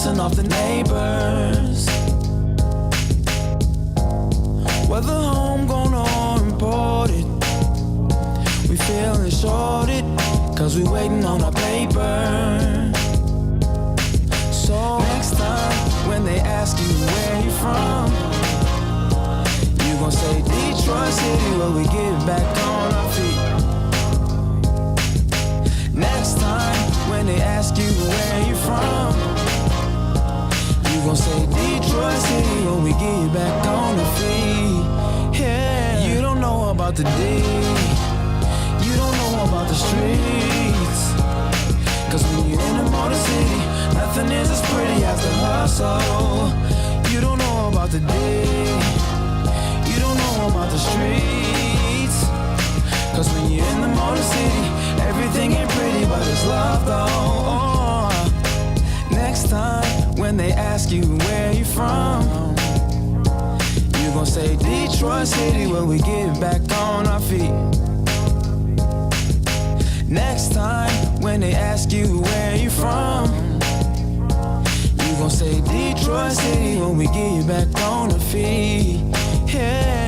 bouncing off the neighbors. Whether homegrown or imported, we feeling shorted, cause we waiting on our paper. So next time, when they ask you where you from, you gon' say Detroit City, where we get back on our feet. Next time, when they ask you where you from, you gon' say Detroit City, when we get back on our feet. Yeah, you don't know about the D, you don't know about the streets, cause when you're in the motor city, nothing is as pretty as the hustle. You don't know about the day, you don't know about the streets, cause when you're in the motor city, everything ain't pretty but it's love though. Next time when they ask you where you from, you gon' say Detroit City, where we get back on our feet. Next time when they ask you where you from, you gon' say Detroit City, when we get back on our feet. Yeah.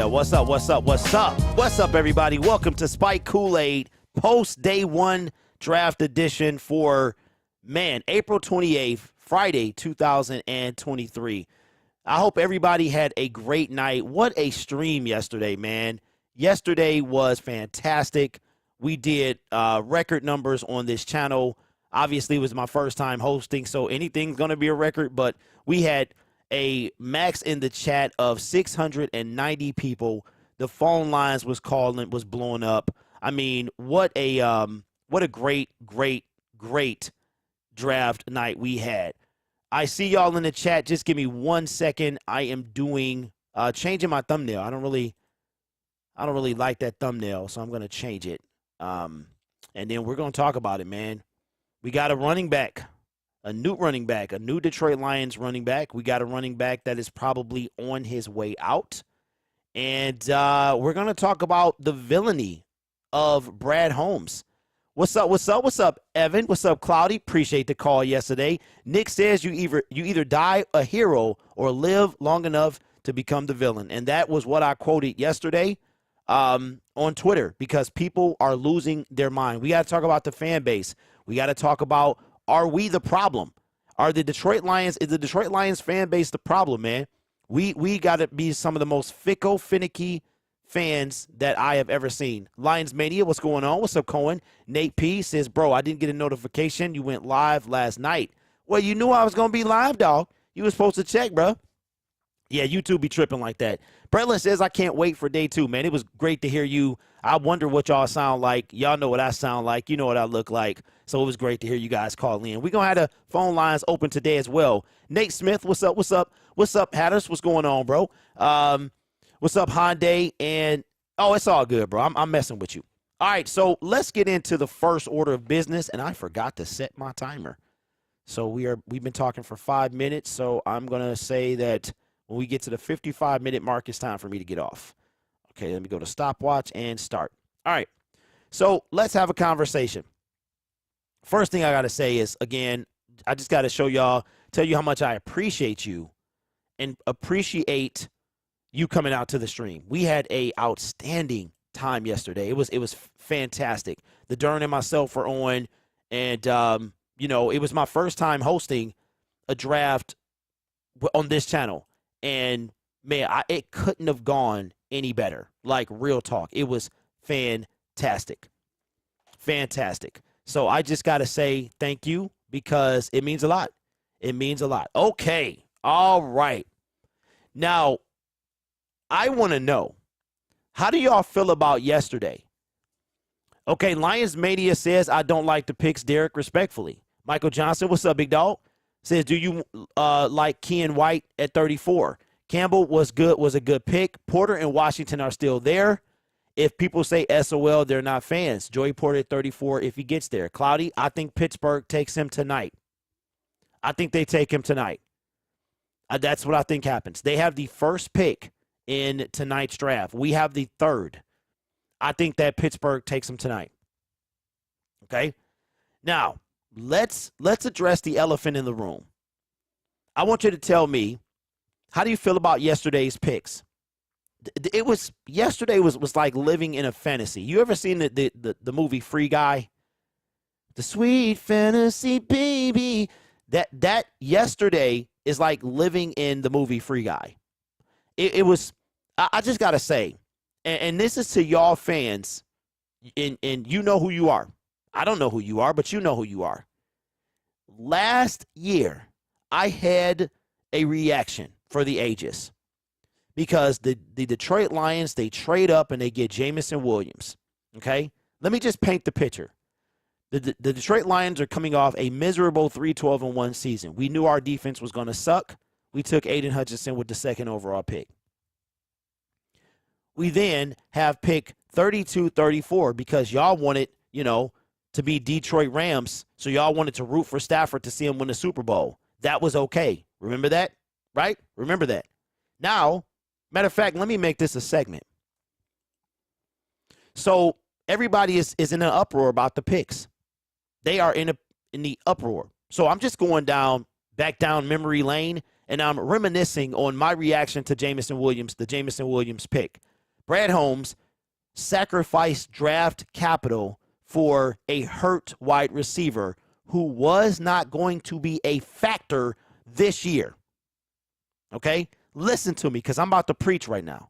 What's up, what's up, what's up? What's up, everybody? Welcome to Spike Kool-Aid post-day one draft edition for, April 28th, Friday, 2023. I hope everybody had a great night. What a stream yesterday, man. Yesterday was fantastic. We did record numbers on this channel. Obviously, it was my first time hosting, so anything's going to be a record, but we had a max in the chat of 690 people. The phone lines was blowing up. I mean, what a great draft night we had. I see y'all in the chat. Just give me 1 second. I am doing changing my thumbnail. I don't really like that thumbnail, so I'm gonna change it. And then we're gonna talk about it, man. We got a running back. A new Detroit Lions running back. We got a running back that is probably on his way out. And we're going to talk about the villainy of Brad Holmes. What's up, Evan? What's up, Cloudy? Appreciate the call yesterday. Nick says you either die a hero or live long enough to become the villain. And that was what I quoted yesterday on Twitter, because people are losing their mind. We got to talk about the fan base. We got to talk about, are we the problem? Is the Detroit Lions fan base the problem, man? We got to be some of the most finicky fans that I have ever seen. Lions Mania, what's going on? What's up, Cohen? Nate P says, bro, I didn't get a notification. You went live last night. Well, you knew I was going to be live, dog. You were supposed to check, bro. Yeah, YouTube be tripping like that. Bretlin says, I can't wait for day two, man. It was great to hear you. I wonder what y'all sound like. Y'all know what I sound like. You know what I look like. So it was great to hear you guys call in. We're going to have the phone lines open today as well. Nate Smith, what's up? What's up? What's up, Hatters? What's going on, bro? What's up, Hyundai? And, oh, it's all good, bro. I'm messing with you. All right, so let's get into the first order of business. And I forgot to set my timer. So we've been talking for 5 minutes. So I'm going to say that when we get to the 55-minute mark, it's time for me to get off. Okay, let me go to stopwatch and start. All right, so let's have a conversation. First thing I got to say is, again, I just got to tell you how much I appreciate you and appreciate you coming out to the stream. We had a outstanding time yesterday. It was fantastic. The Dern and myself were on, and, it was my first time hosting a draft on this channel. And, man, it couldn't have gone any better. Like, real talk. It was fantastic. Fantastic. So I just got to say thank you, because it means a lot. It means a lot. Okay. All right. Now, I want to know, how do y'all feel about yesterday? Okay, Lions Mania says, I don't like the picks, Derek, respectfully. Michael Johnson, what's up, big dog? Says, do you like Kean White at 34? Campbell was a good pick. Porter and Washington are still there. If people say SOL, they're not fans. Joey Porter at 34 if he gets there. Cloudy, I think Pittsburgh takes him tonight. I think they take him tonight. That's what I think happens. They have the first pick in tonight's draft. We have the third. I think that Pittsburgh takes him tonight. Okay? Now, let's address the elephant in the room. I want you to tell me, how do you feel about yesterday's picks? Yesterday was like living in a fantasy. You ever seen the movie Free Guy? The sweet fantasy baby. That yesterday is like living in the movie Free Guy. It was, I just got to say, and this is to y'all fans, and you know who you are. I don't know who you are, but you know who you are. Last year, I had a reaction for the ages because the Detroit Lions, they trade up and they get Jameson Williams, okay? Let me just paint the picture. The Detroit Lions are coming off a miserable 3-12-1 season. We knew our defense was going to suck. We took Aiden Hutchinson with the second overall pick. We then have pick 32-34 because y'all wanted, to be Detroit Rams, so y'all wanted to root for Stafford to see him win the Super Bowl. That was okay. Remember that? Right? Remember that. Now, matter of fact, let me make this a segment. So everybody is in an uproar about the picks. They are in the uproar. So I'm just going back down memory lane, and I'm reminiscing on my reaction to Jameson Williams, the Jameson Williams pick. Brad Holmes sacrificed draft capital for a hurt wide receiver who was not going to be a factor this year. Okay? Listen to me because I'm about to preach right now.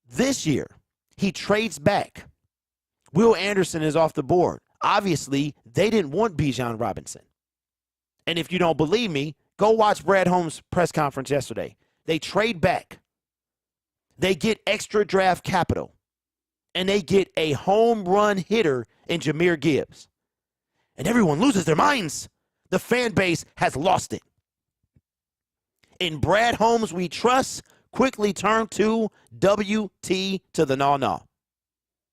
This year, he trades back. Will Anderson is off the board. Obviously, they didn't want Bijan Robinson. And if you don't believe me, go watch Brad Holmes' press conference yesterday. They trade back. They get extra draft capital. And they get a home run hitter in Jahmyr Gibbs. And everyone loses their minds. The fan base has lost it. In Brad Holmes we trust quickly turned to WT to the no.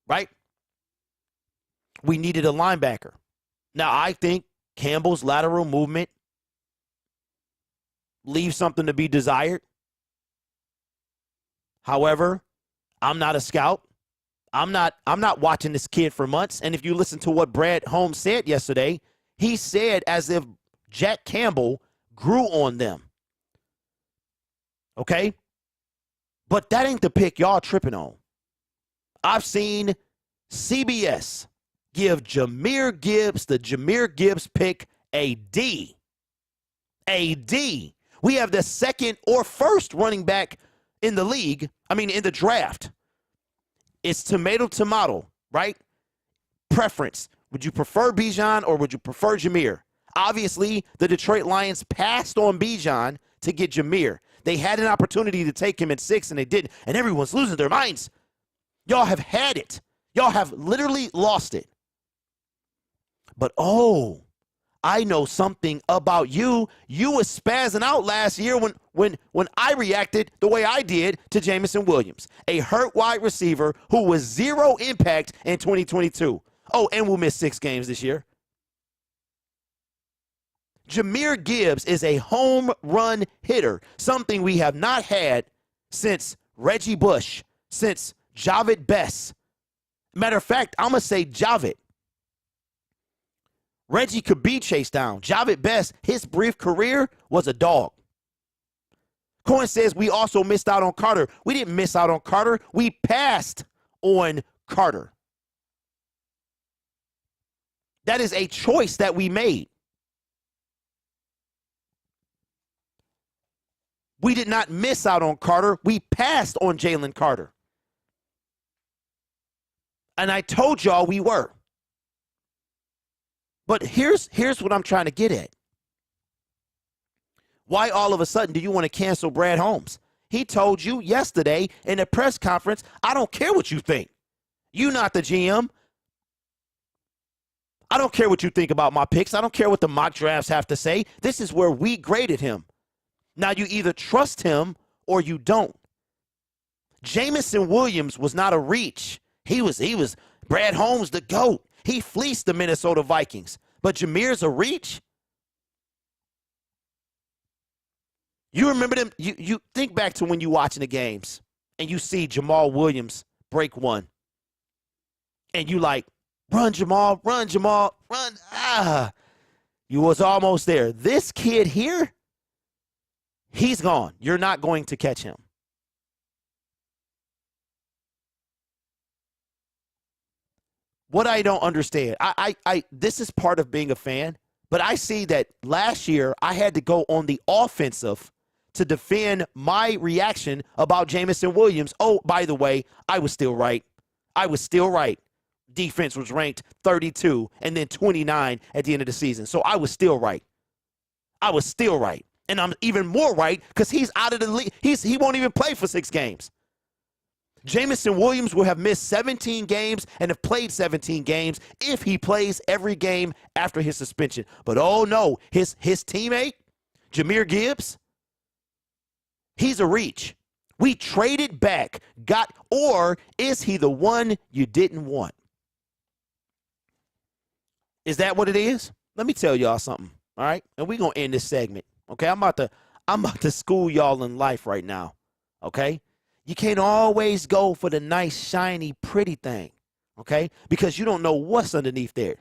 Right? We needed a linebacker. Now, I think Campbell's lateral movement leaves something to be desired. However, I'm not a scout. I'm not watching this kid for months. And if you listen to what Brad Holmes said yesterday, he said as if Jack Campbell grew on them. Okay? But that ain't the pick y'all tripping on. I've seen CBS give Jahmyr Gibbs, the Jahmyr Gibbs pick, a D. A D. We have the second or first running back in the league, in the draft. It's tomato, right? Preference. Would you prefer Bijan or would you prefer Jahmyr? Obviously, the Detroit Lions passed on Bijan to get Jahmyr. They had an opportunity to take him at 6, and they didn't. And everyone's losing their minds. Y'all have had it. Y'all have literally lost it. But, I know something about you. You was spazzing out last year when I reacted the way I did to Jameson Williams, a hurt wide receiver who was zero impact in 2022. Oh, and we'll miss 6 games this year. Jahmyr Gibbs is a home run hitter, something we have not had since Reggie Bush, since Javid Best. Matter of fact, I'm going to say Javid. Reggie could be chased down. Javid Best, his brief career was a dog. Cohen says we also missed out on Carter. We didn't miss out on Carter. We passed on Carter. That is a choice that we made. We did not miss out on Carter. We passed on Jalen Carter. And I told y'all we were. But here's what I'm trying to get at. Why all of a sudden do you want to cancel Brad Holmes? He told you yesterday in a press conference, I don't care what you think. You're not the GM. I don't care what you think about my picks. I don't care what the mock drafts have to say. This is where we graded him. Now you either trust him or you don't. Jamison Williams was not a reach. He was Brad Holmes, the GOAT. He fleeced the Minnesota Vikings. But Jameer's a reach? You remember them? You think back to when you watching the games and you see Jamal Williams break one. And you like, run, Jamal, run. You was almost there. This kid here, he's gone. You're not going to catch him. What I don't understand, this is part of being a fan, but I see that last year I had to go on the offensive to defend my reaction about Jamison Williams. Oh, by the way, I was still right. Defense was ranked 32 and then 29 at the end of the season. So I was still right. And I'm even more right because he's out of the league. He won't even play for 6 games. Jamison Williams will have missed 17 games and have played 17 games if he plays every game after his suspension. But oh no, his teammate, Jahmyr Gibbs, he's a reach. We traded back, or is he the one you didn't want? Is that what it is? Let me tell y'all something, all right? And we're going to end this segment, okay? I'm about to school y'all in life right now, okay? You can't always go for the nice, shiny, pretty thing, okay? Because you don't know what's underneath there.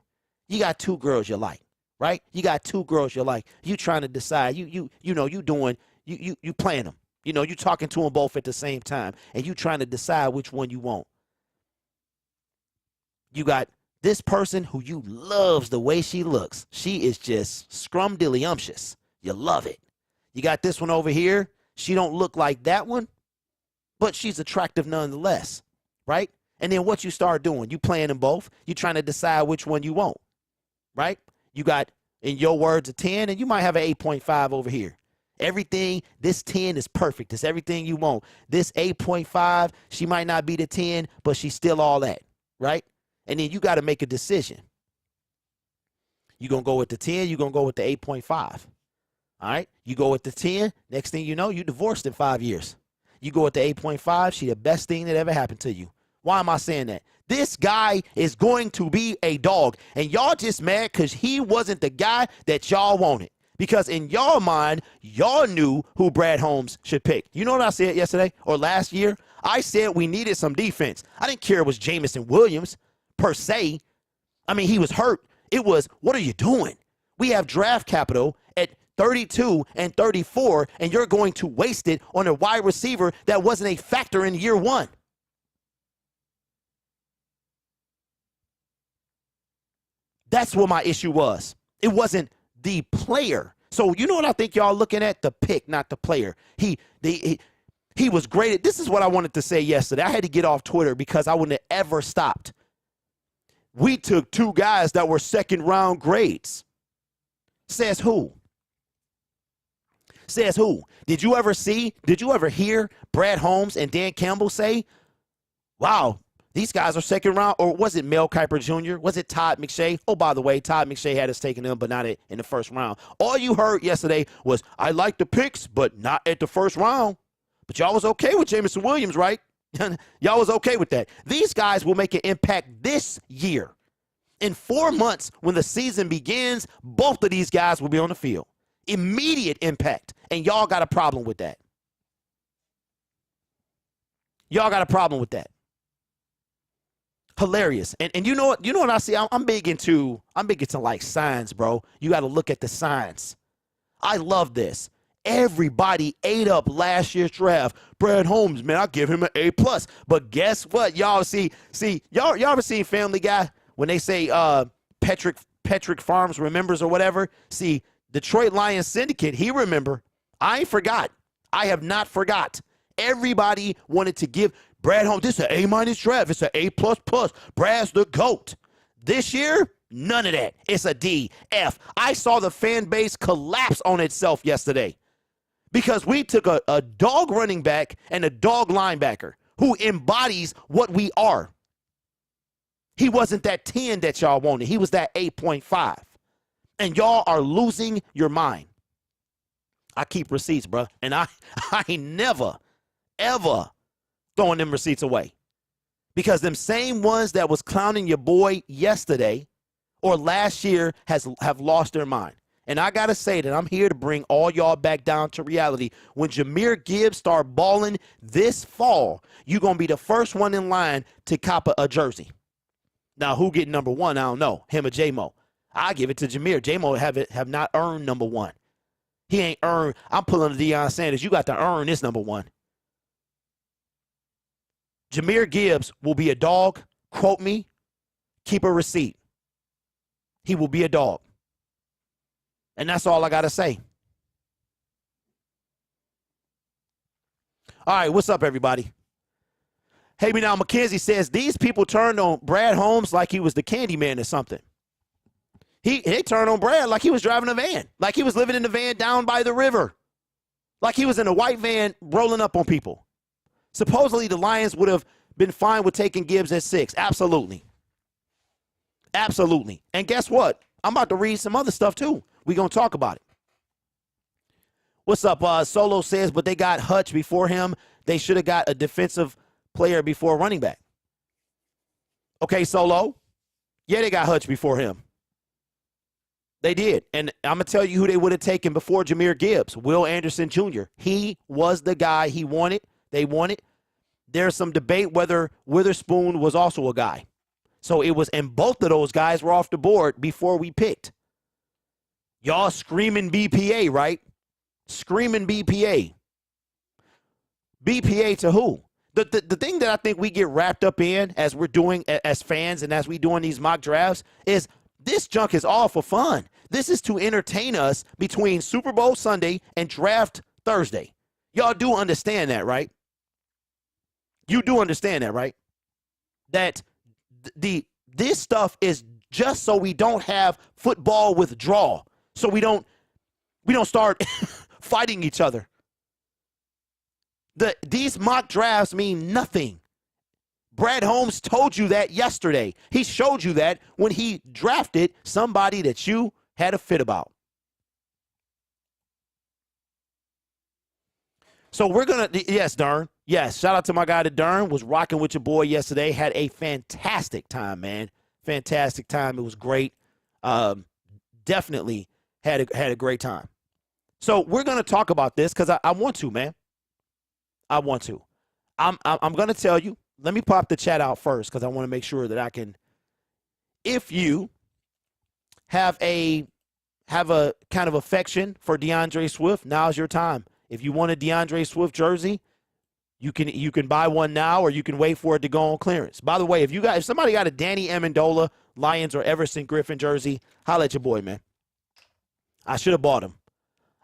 You got 2 girls you like, right? You trying to decide. You playing them. You talking to them both at the same time, and you trying to decide which one you want. You got this person who you loves the way she looks. She is just scrumdiddlyumptious. You love it. You got this one over here. She don't look like that one, but she's attractive nonetheless, right? And then what you start doing, you playing them both. You trying to decide which one you want, right? You got, in your words, a 10, and you might have an 8.5 over here. Everything, this 10 is perfect. It's everything you want. This 8.5, she might not be the 10, but she's still all that, right? And then you got to make a decision. You going to go with the 10, you're going to go with the 8.5. All right? You go with the 10, next thing you know, you divorced in 5 years. You go with the 8.5, she the best thing that ever happened to you. Why am I saying that? This guy is going to be a dog, and y'all just mad because he wasn't the guy that y'all wanted. Because in y'all mind, y'all knew who Brad Holmes should pick. You know what I said yesterday or last year? I said we needed some defense. I didn't care it was Jamison Williams per se. I mean, he was hurt. It was, what are you doing? We have draft capital at 32 and 34, and you're going to waste it on a wide receiver that wasn't a factor in year 1. That's what my issue was. It wasn't the player. So you know what I think y'all looking at? The pick, not the player. He was great. This is what I wanted to say yesterday. I had to get off Twitter because I wouldn't have ever stopped. We took 2 guys that were second-round grades. Says who? Says who? Did you ever hear Brad Holmes and Dan Campbell say, wow, these guys are second round? Or was it Mel Kiper Jr.? Was it Todd McShay? Oh, by the way, Todd McShay had us taking them, but not in the first round. All you heard yesterday was, I like the picks, but not at the first round. But y'all was okay with Jamison Williams, right? Y'all was okay with that. These guys will make an impact this year. In 4 months, when the season begins, both of these guys will be on the field. Immediate impact. And y'all got a problem with that. Y'all got a problem with that. Hilarious. And you know what I see? I'm big into like signs, bro. You got to look at the signs. I love this. Everybody ate up last year's draft. Brad Holmes, man, I'll give him an A+. But guess what? Y'all y'all ever seen Family Guy when they say Petrick Farms remembers or whatever? See, Detroit Lions Syndicate, he remember. I ain't forgot. I have not forgot. Everybody wanted to give Brad Holmes, this is an A- draft. It's an A++. Brad's the GOAT. This year, none of that. It's a D, F. I saw the fan base collapse on itself yesterday. because we took a dog running back and a dog linebacker who embodies what we are. He wasn't that 10 that y'all wanted. He was that 8.5. And y'all are losing your mind. I keep receipts, bro. And I ain't never, ever throwing them receipts away. Because them same ones that was clowning your boy yesterday or last year have lost their mind. And I got to say that I'm here to bring all y'all back down to reality. When Jahmyr Gibbs start balling this fall, you're going to be the first one in line to cop a jersey. Now, who get number one, I don't know. Him or J-Mo. I give it to Jahmyr. J-Mo have not earned number one. He ain't earned. I'm pulling the Deion Sanders. You got to earn this number one. Jahmyr Gibbs will be a dog. Quote me. Keep a receipt. He will be a dog. And that's all I got to say. All right, what's up, everybody? Hey, me now, Mackenzie says, these people turned on Brad Holmes like he was the candy man or something. They turned on Brad like he was driving a van, like he was living in a van down by the river, like he was in a white van rolling up on people. Supposedly, the Lions would have been fine with taking Gibbs at 6. Absolutely. Absolutely. And guess what? I'm about to read some other stuff, too. We're going to talk about it. What's up? Solo says, but they got Hutch before him. They should have got a defensive player before running back. Okay, Solo. Yeah, they got Hutch before him. They did. And I'm going to tell you who they would have taken before Jahmyr Gibbs. Will Anderson Jr. He was the guy he wanted. They wanted. There's some debate whether Witherspoon was also a guy. So it was, and both of those guys were off the board before we picked. Y'all screaming BPA, right? Screaming BPA. BPA to who? The thing that I think we get wrapped up in as we're doing as fans and as we doing these mock drafts is this junk is all for fun. This is to entertain us between Super Bowl Sunday and Draft Thursday. Y'all do understand that, right? You do understand that, right? That this stuff is just so we don't have football withdrawal. So we don't start fighting each other. These mock drafts mean nothing. Brad Holmes told you that yesterday. He showed you that when he drafted somebody that you had a fit about. So we're going to, yes, Dern. Yes, shout out to my guy, Dern. Was rocking with your boy yesterday. Had a fantastic time, man. Fantastic time. It was great. Definitely had a great time. So we're going to talk about this because I want to, man. I want to. I'm going to tell you. Let me pop the chat out first because I want to make sure that I can. If you have a kind of affection for DeAndre Swift, now's your time. If you want a DeAndre Swift jersey, you can buy one now or you can wait for it to go on clearance. By the way, if somebody got a Danny Amendola, Lions, or Everson Griffin jersey, holla at your boy, man. I should have bought them.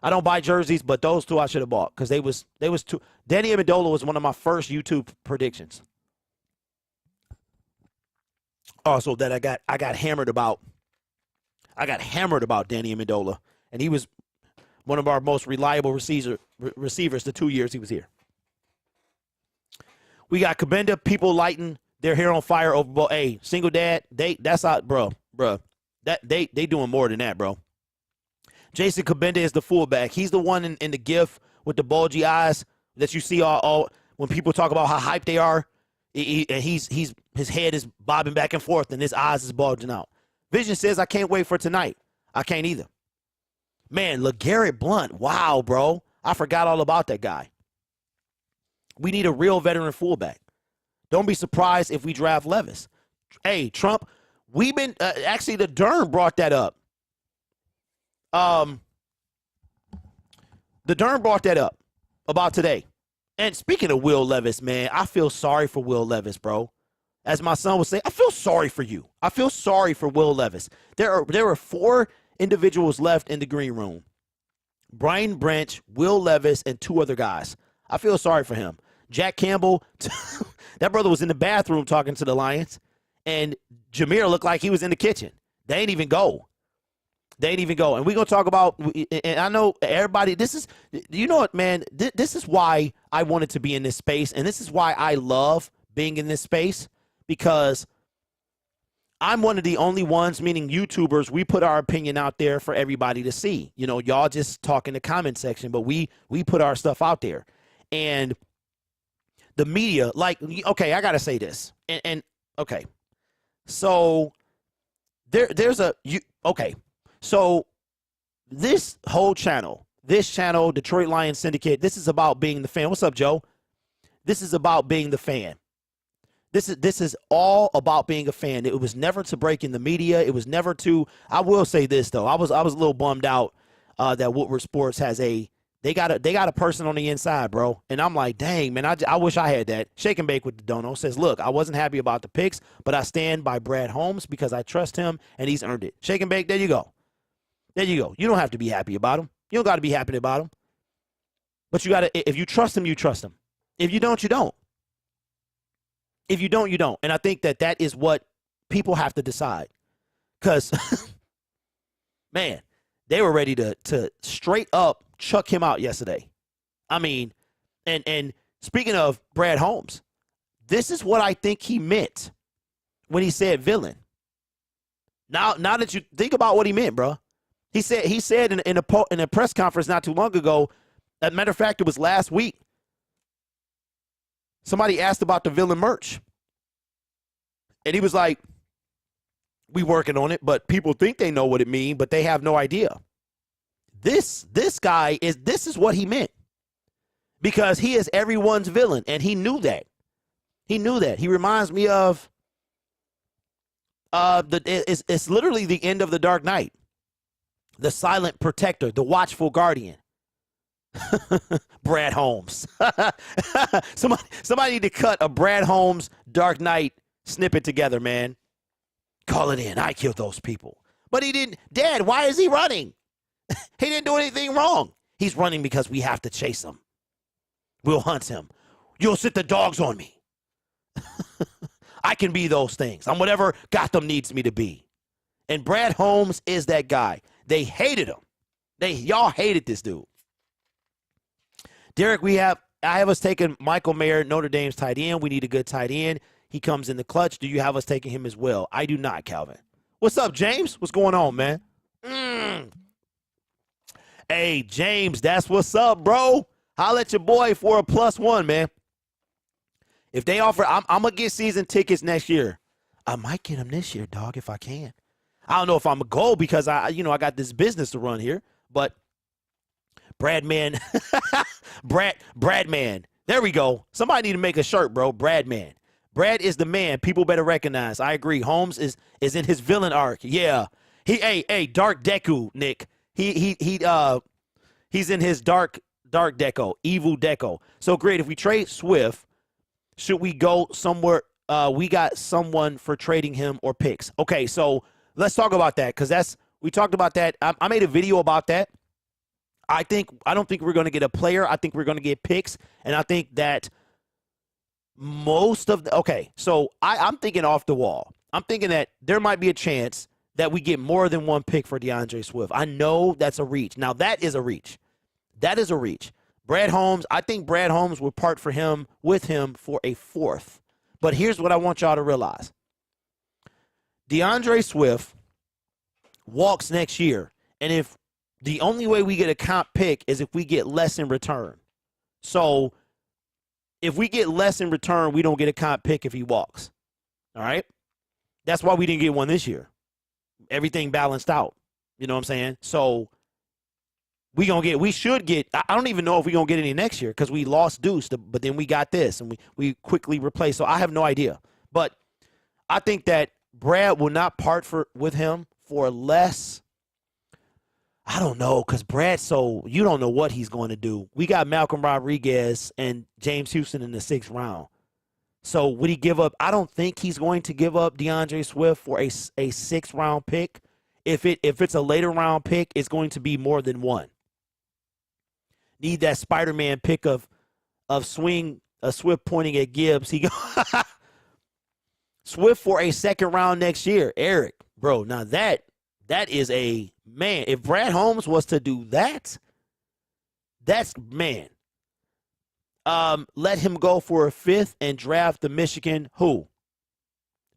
I don't buy jerseys, but those two I should have bought because they was two. Danny Amendola was one of my first YouTube predictions. Also, that I got hammered about. I got hammered about Danny Amendola, and he was one of our most reliable receivers the 2 years he was here. We got Kabenda, people lighting their hair on fire over ball. Hey, single dad, that's out, bro. That they doing more than that, bro. Jason Kabenda is the fullback. He's the one in the GIF with the bulgy eyes that you see all when people talk about how hyped they are. And his head is bobbing back and forth and his eyes is bulging out. Vision says, I can't wait for tonight. I can't either. Man, LeGarrette Blount. Wow, bro. I forgot all about that guy. We need a real veteran fullback. Don't be surprised if we draft Levis. Hey, Trump, we've been actually the Dern brought that up. The Dern brought that up about today. And speaking of Will Levis, man, I feel sorry for Will Levis, bro. As my son would say, I feel sorry for you. I feel sorry for Will Levis. There are 4 individuals left in the green room. Brian Branch, Will Levis, and 2 other guys. I feel sorry for him. Jack Campbell, that brother was in the bathroom talking to the Lions, and Jahmyr looked like he was in the kitchen. They ain't even go. They ain't even go. And we're going to talk about, and I know everybody, this is, you know what, man, this is why I wanted to be in this space. And this is why I love being in this space, because I'm one of the only ones, meaning YouTubers, we put our opinion out there for everybody to see. You know, y'all just talk in the comment section, but we put our stuff out there. And the media, like, okay, I got to say this. And okay. So there's a, okay. So this whole channel, Detroit Lions Syndicate, this is about being the fan. What's up, Joe? This is about being the fan. This is all about being a fan. It was never to break in the media. It was never to. I will say this though. I was a little bummed out that Woodward Sports has they got a person on the inside, bro. And I'm like, dang, man, I wish I had that. Shake and Bake with the Dono says, look, I wasn't happy about the picks, but I stand by Brad Holmes because I trust him and he's earned it. Shake and Bake, there you go. There you go. You don't have to be happy about him. You don't got to be happy about him. But you got to, if you trust him, you trust him. If you don't, you don't. If you don't, you don't. And I think that is what people have to decide. Because, man, they were ready to straight up chuck him out yesterday. I mean, and speaking of Brad Holmes, this is what I think he meant when he said villain. Now that you think about what he meant, bro. He said in a press conference not too long ago, as a matter of fact, it was last week, somebody asked about the villain merch. And he was like, we working on it, but people think they know what it means, but they have no idea. This guy this is what he meant. Because he is everyone's villain, and he knew that. He knew that. He reminds me of it's literally the end of The Dark Knight. The silent protector, the watchful guardian. Brad Holmes. Somebody need to cut a Brad Holmes Dark Knight snippet together, man. Call it in. I killed those people. But he didn't. Dad, why is he running? He didn't do anything wrong. He's running because we have to chase him. We'll hunt him. You'll sit the dogs on me. I can be those things. I'm whatever Gotham needs me to be. And Brad Holmes is that guy. They hated him. Y'all hated this dude. Derek, I have us taking Michael Mayer, Notre Dame's tight end. We need a good tight end. He comes in the clutch. Do you have us taking him as well? I do not, Calvin. What's up, James? What's going on, man? Hey, James, that's what's up, bro. Holla at your boy for a +1, man. If they offer, I'm going to get season tickets next year. I might get them this year, dog, if I can. I don't know if I'm a go because I got this business to run here, but Bradman, Bradman. There we go. Somebody need to make a shirt, bro. Bradman. Brad is the man. People better recognize. I agree. Holmes is in his villain arc. Yeah. Dark Deku, Nick. He's in his dark deco, evil deco. So great. If we trade Swift, should we go somewhere? We got someone for trading him or picks. Okay, so let's talk about that because we talked about that. I made a video about that. I don't think we're going to get a player. I think we're going to get picks, and I think that most of so I'm thinking off the wall. I'm thinking that there might be a chance that we get more than one pick for DeAndre Swift. I know that's a reach. Now, that is a reach. That is a reach. Brad Holmes, I think Brad Holmes would part with him for a 4th. But here's what I want y'all to realize. DeAndre Swift walks next year, and if the only way we get a comp pick is if we get less in return. So if we get less in return, we don't get a comp pick if he walks. All right? That's why we didn't get one this year. Everything balanced out. You know what I'm saying? So we should get, I don't even know if we're going to get any next year because we lost Deuce, but then we got this and we quickly replaced. So I have no idea. But I think that Brad will not part with him for less. I don't know because you don't know what he's going to do. We got Malcolm Rodriguez and James Houston in the 6th round. So would he give up? I don't think he's going to give up DeAndre Swift for a 6th round pick. If it's a later round pick, it's going to be more than one. Need that Spider-Man pick of Swift pointing at Gibbs. Swift for a 2nd round next year. Eric, bro, now that is a Man, if Brad Holmes was to do that, that's man. Let him go for a 5th and draft the Michigan who?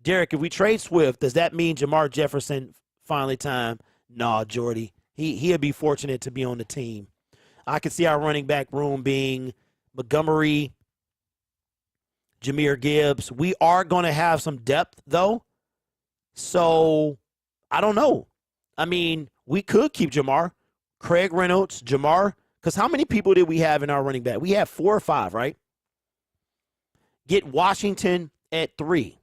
Derek, if we trade Swift, does that mean Jamar Jefferson finally time? Nah, Jordy. He'll be fortunate to be on the team. I could see our running back room being Montgomery, Jahmyr Gibbs. We are going to have some depth, though. So, I don't know. I mean, we could keep Jamar, Craig Reynolds, Jamar. Because how many people did we have in our running back? We have 4 or 5, right? Get Washington at 3.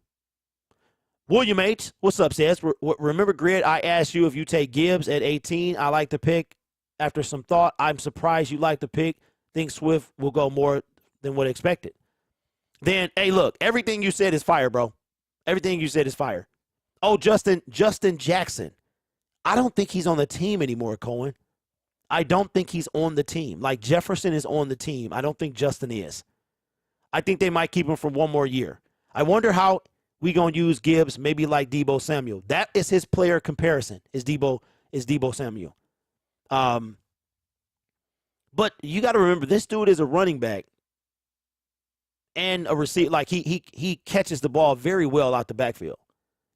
William H., what's up, Says? Remember, Grid, I asked you if you take Gibbs at 18. I like the pick. After some thought, I'm surprised you like the pick. Think Swift will go more than what expected. Then, hey, look, everything you said is fire, bro. Everything you said is fire. Oh, Justin Jackson. I don't think he's on the team anymore, Cohen. I don't think he's on the team. Like Jefferson is on the team. I don't think Justin is. I think they might keep him for one more year. I wonder how we going to use Gibbs, maybe like Deebo Samuel. That is his player comparison, is Deebo Samuel. But you got to remember, this dude is a running back and a receiver. Like he catches the ball very well out the backfield.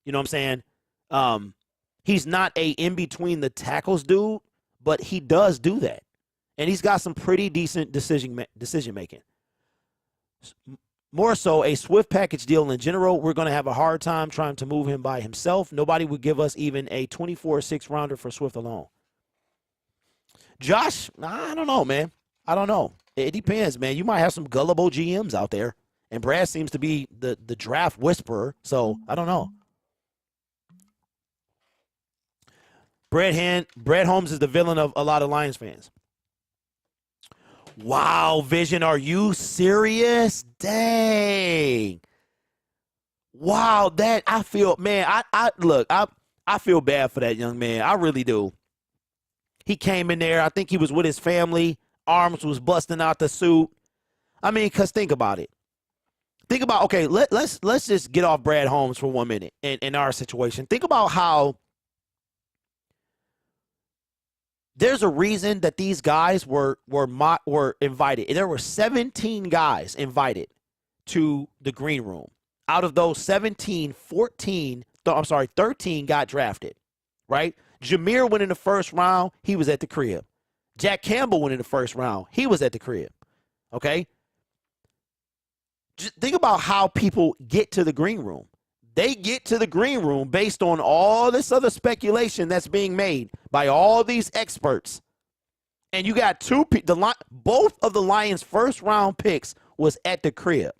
You know what I'm saying? He's not a in between the tackles dude, but he does do that, and he's got some pretty decent decision making. More so, a Swift package deal in general, we're going to have a hard time trying to move him by himself. Nobody would give us even a 24 6-rounder for Swift alone. Josh, I don't know, man. I don't know. It depends, man. You might have some gullible GMs out there, and Brad seems to be the draft whisperer, so I don't know. Brad Holmes is the villain of a lot of Lions fans. Wow, Vision, are you serious? Dang. Wow, that I feel, man, I feel bad for that young man. I really do. He came in there, I think he was with his family. Arms was busting out the suit. I mean, because think about it. Think about, okay, let's just get off Brad Holmes for 1 minute in our situation. Think about how there's a reason that these guys were invited. There were 17 guys invited to the green room. Out of those 17, 13 got drafted, right? Jahmyr went in the first round. He was at the crib. Jack Campbell went in the first round. He was at the crib, okay? Just think about how people get to the green room. They get to the green room based on all this other speculation that's being made by all these experts. And you got both of the Lions' first round picks was at the crib.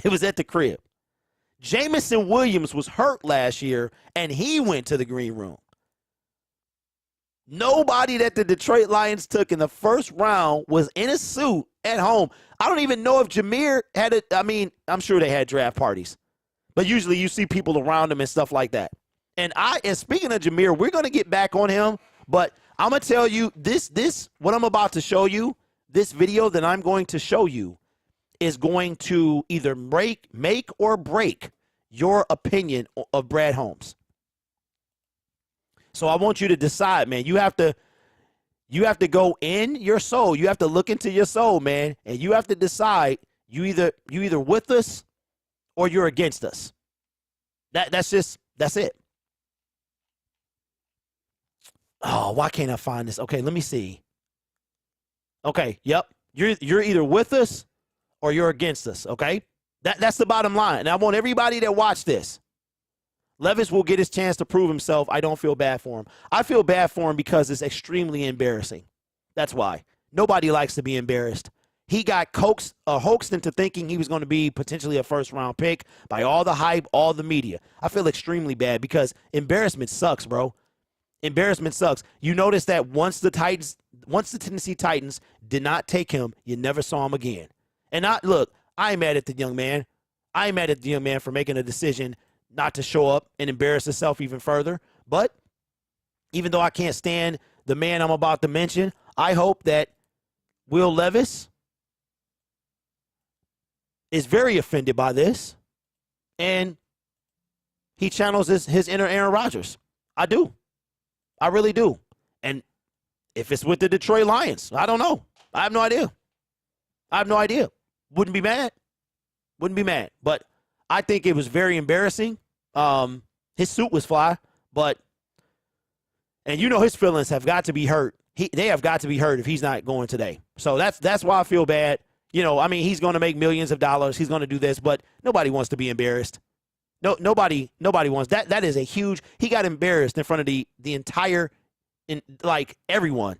It was at the crib. Jamison Williams was hurt last year, and he went to the green room. Nobody that the Detroit Lions took in the first round was in a suit at home. I don't even know if Jahmyr had I'm sure they had draft parties. But usually you see people around him and stuff like that. And speaking of Jahmyr, we're going to get back on him. But I'm going to tell you, what I'm about to show you, this video that I'm going to show you is going to either make or break your opinion of Brad Holmes. So I want you to decide, man. You have to go in your soul. You have to look into your soul, man. And you have to decide you either with us or you're against us. That's it. Oh, why can't I find this? Okay, let me see. Okay, yep. You're either with us or you're against us, okay? That's the bottom line. And I want everybody that watch this. Levis will get his chance to prove himself. I don't feel bad for him. I feel bad for him because it's extremely embarrassing. That's why. Nobody likes to be embarrassed. He got hoaxed into thinking he was going to be potentially a first-round pick by all the hype, all the media. I feel extremely bad because embarrassment sucks, bro. Embarrassment sucks. You notice that once the Tennessee Titans did not take him, you never saw him again. And I ain't mad at the young man. I ain't mad at the young man for making a decision not to show up and embarrass himself even further. But even though I can't stand the man I'm about to mention, I hope that Will Levis is very offended by this, and he channels his inner Aaron Rodgers. I do. I really do. And if it's with the Detroit Lions, I don't know. I have no idea. Wouldn't be mad. But I think it was very embarrassing. His suit was fly, and his feelings have got to be hurt. They have got to be hurt if he's not going today. So that's why I feel bad. He's going to make millions of dollars. He's going to do this, but nobody wants to be embarrassed. No, nobody wants that. That is a huge. He got embarrassed in front of the entire, everyone.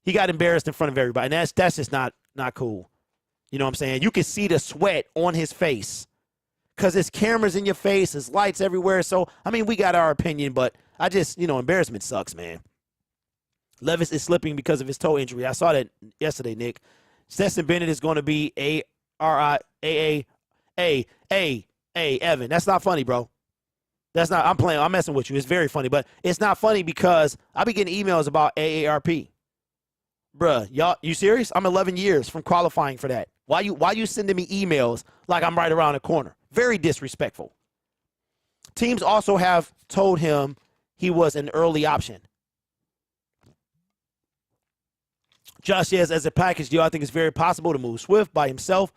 He got embarrassed in front of everybody, and that's just not cool. You know what I'm saying? You can see the sweat on his face because there's cameras in your face, there's lights everywhere. So we got our opinion, but I just embarrassment sucks, man. Levis is slipping because of his toe injury. I saw that yesterday, Nick. Stetson Bennett is going to be Evan. That's not funny, bro. That's not. I'm playing. I'm messing with you. It's very funny, but it's not funny because I be getting emails about AARP. Bruh, y'all, you serious? I'm 11 years from qualifying for that. Why you sending me emails like I'm right around the corner? Very disrespectful. Teams also have told him he was an early option. Josh says, as a package deal, I think it's very possible to move Swift by himself.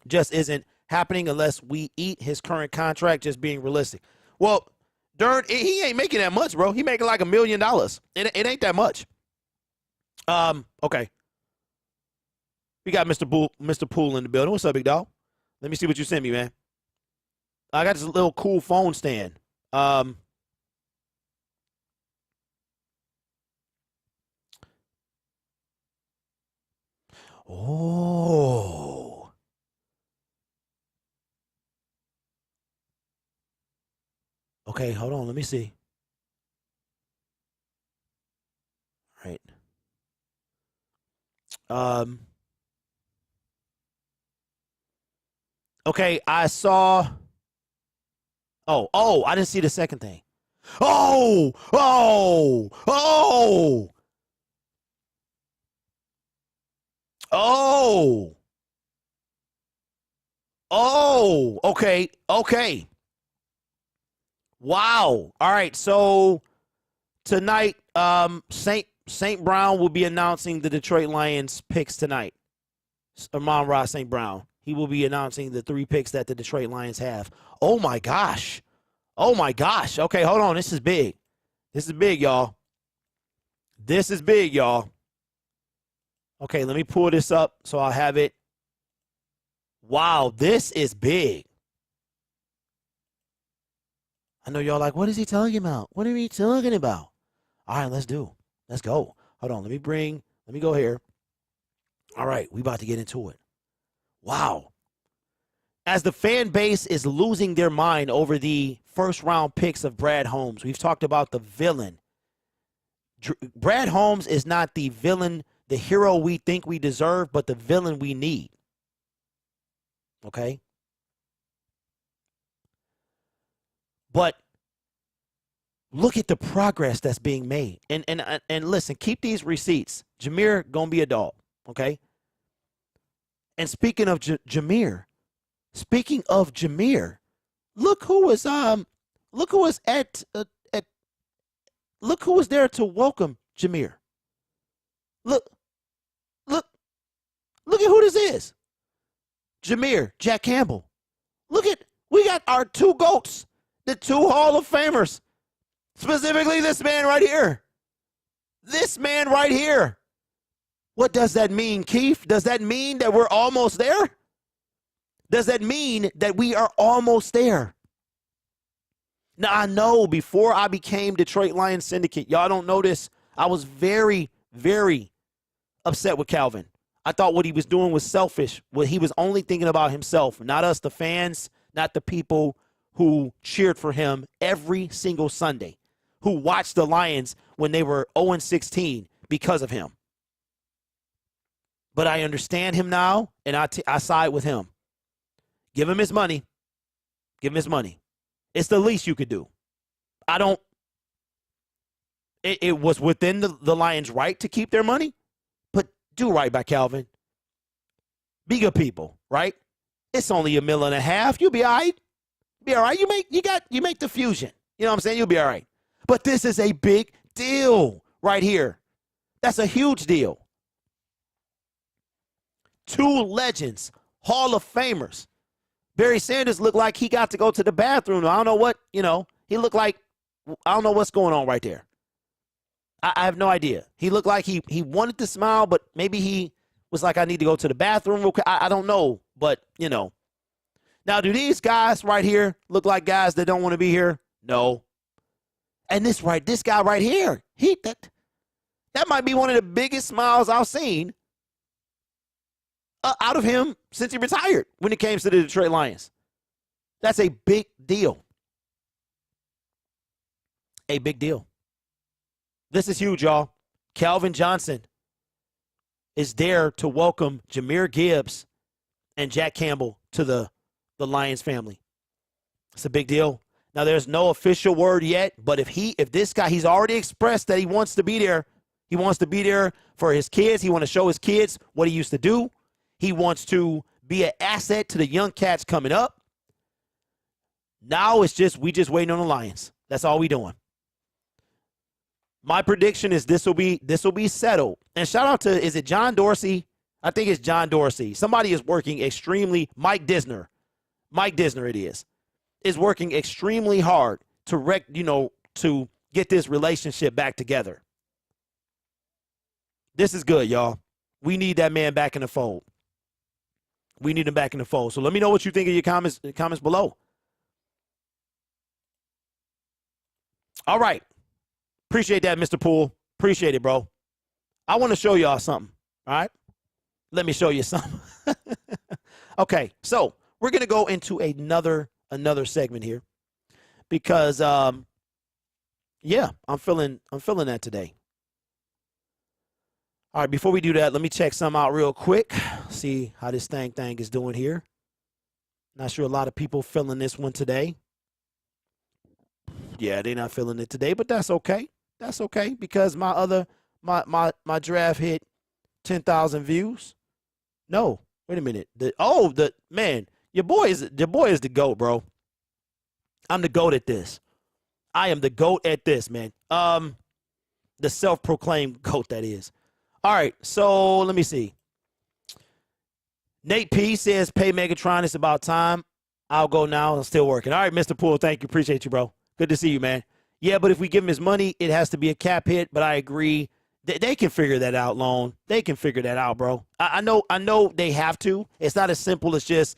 Just isn't happening unless we eat his current contract, just being realistic. Well, Dern, he ain't making that much, bro. He making like $1 million. It ain't that much. Okay. We got Mr. Poole in the building. What's up, big dog? Let me see what you sent me, man. I got this little cool phone stand. Oh. Okay, hold on. Let me see. All right. Okay, I saw. Oh, I didn't see the second thing. Oh. Okay. Wow. All right, so tonight, St. Brown will be announcing the Detroit Lions picks tonight. Amon-Ra St. Brown. He will be announcing the 3 picks that the Detroit Lions have. Oh, my gosh. Okay, hold on. This is big, y'all. Okay, let me pull this up so I'll have it. Wow, this is big. I know y'all like, what is he talking about? What are we talking about? All right, let's go. Hold on, let me go here. All right, we about to get into it. Wow. As the fan base is losing their mind over the first-round picks of Brad Holmes, we've talked about the villain. Brad Holmes is not the villain, the hero we think we deserve, but the villain we need. Okay? But look at the progress that's being made. And listen, keep these receipts. Jameer gonna be a dog, okay? And speaking of Jameer, look who was there to welcome Jameer. Look at who this is. Jameer, Jack Campbell. We got our 2 GOATs, the 2 Hall of Famers. Specifically this man right here. What does that mean, Keith? Does that mean that we're almost there? Does that mean that we are almost there? Now, I know before I became Detroit Lions Syndicate, y'all don't know this, I was very, very upset with Calvin. I thought what he was doing was selfish. He was only thinking about himself, not us, the fans, not the people who cheered for him every single Sunday, who watched the Lions when they were 0-16 because of him. But I understand him now, and I side with him. Give him his money. It's the least you could do. It was within the Lions' right to keep their money, but do right by Calvin. Be good people, right? It's only $1.5 million. You'll be all right. You make the fusion. You know what I'm saying? You'll be all right. But this is a big deal right here. That's a huge deal. Two legends, Hall of Famers. Barry Sanders looked like he got to go to the bathroom. I don't know what, he looked like, I don't know what's going on right there. I have no idea. He looked like he wanted to smile, but maybe he was like, I need to go to the bathroom real quick. I don't know, but, Now, do these guys right here look like guys that don't want to be here? No. And this guy right here, that might be one of the biggest smiles I've seen out of him since he retired when it came to the Detroit Lions. That's a big deal. A big deal. This is huge, y'all. Calvin Johnson is there to welcome Jahmyr Gibbs and Jack Campbell to the Lions family. It's a big deal. Now, there's no official word yet, but if this guy, he's already expressed that he wants to be there. He wants to be there for his kids. He wants to show his kids what he used to do. He wants to be an asset to the young cats coming up. Now we just waiting on the Lions. That's all we doing. My prediction is this will be settled. And shout out to, is it John Dorsey? I think it's John Dorsey. Somebody is working extremely, Mike Disner it is working extremely hard to get this relationship back together. This is good, y'all. We need that man back in the fold. We need him back in the fold. So let me know what you think of your comments below. All right. Appreciate that, Mr. Poole. Appreciate it, bro. I want to show y'all something. All right? Let me show you something. Okay, so we're going to go into another segment here because, I'm feeling that today. All right, before we do that, let me check some out real quick. See how this thing is doing here. Not sure a lot of people feeling this one today. Yeah, they're not feeling it today, but that's okay. That's okay because my draft hit 10,000 views. No, wait a minute. Your boy is the GOAT, bro. I'm the GOAT at this. I am the GOAT at this, man. The self-proclaimed GOAT, that is. All right, so let me see. Nate P says, pay Megatron, it's about time. I'll go now. I'm still working. All right, Mr. Poole, thank you. Appreciate you, bro. Good to see you, man. Yeah, but if we give him his money, it has to be a cap hit, but I agree. They can figure that out, Lone. They can figure that out, bro. I know they have to. It's not as simple as just